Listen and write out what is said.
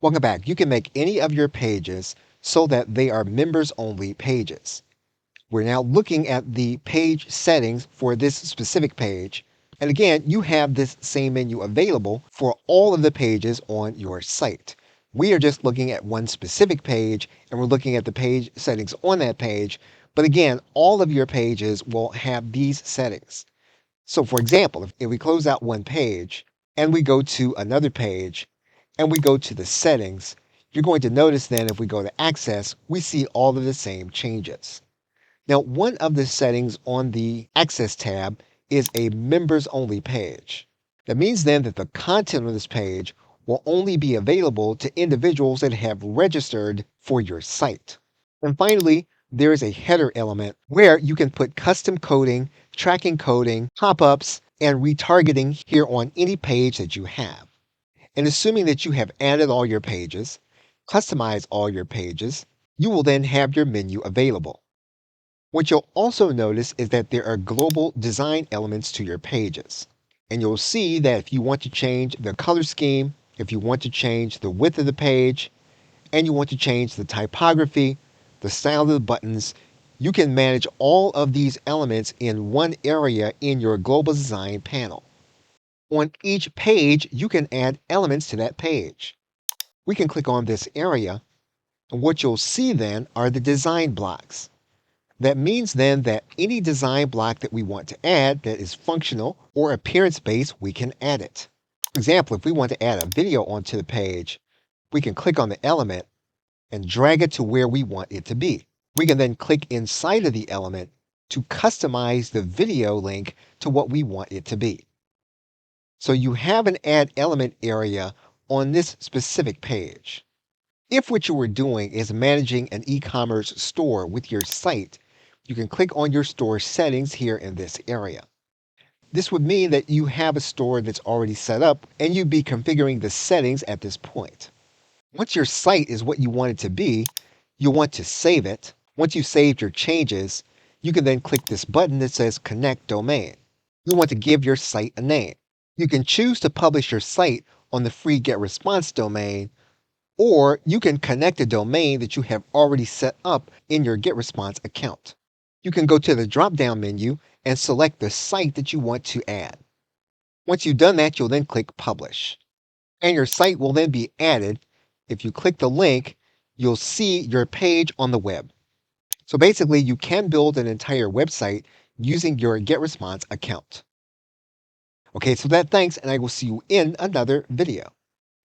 Welcome back. You can make any of your pages so that they are members only pages. We're now looking at the page settings for this specific page. And again, you have this same menu available for all of the pages on your site. We are just looking at one specific page and we're looking at the page settings on that page. But again, all of your pages will have these settings. So for example, if we close out one page and we go to another page and we go to the settings, you're going to notice then if we go to access, we see all of the same changes. Now, one of the settings on the access tab is a members only page. That means then that the content on this page will only be available to individuals that have registered for your site. And finally, there is a header element where you can put custom coding, tracking coding, pop-ups, and retargeting here on any page that you have. And assuming that you have added all your pages, customized all your pages, you will then have your menu available. What you'll also notice is that there are global design elements to your pages. And you'll see that if you want to change the color scheme, if you want to change the width of the page, and you want to change the typography, the style of the buttons, you can manage all of these elements in one area in your global design panel. On each page, you can add elements to that page. We can click on this area, and what you'll see then are the design blocks. That means then that any design block that we want to add that is functional or appearance-based, we can add it. For example, if we want to add a video onto the page, we can click on the element and drag it to where we want it to be. We can then click inside of the element to customize the video link to what we want it to be. So you have an add element area on this specific page. If what you were doing is managing an e-commerce store with your site, you can click on your store settings here in this area. This would mean that you have a store that's already set up and you'd be configuring the settings at this point. Once your site is what you want it to be, you'll want to save it. Once you've saved your changes, you can then click this button that says Connect Domain. You want to give your site a name. You can choose to publish your site on the free GetResponse domain, or you can connect a domain that you have already set up in your GetResponse account. You can go to the drop-down menu and select the site that you want to add. Once you've done that, you'll then click Publish. And your site will then be added. If you click the link, you'll see your page on the web. So basically, you can build an entire website using your GetResponse account. Okay, so thanks, and I will see you in another video.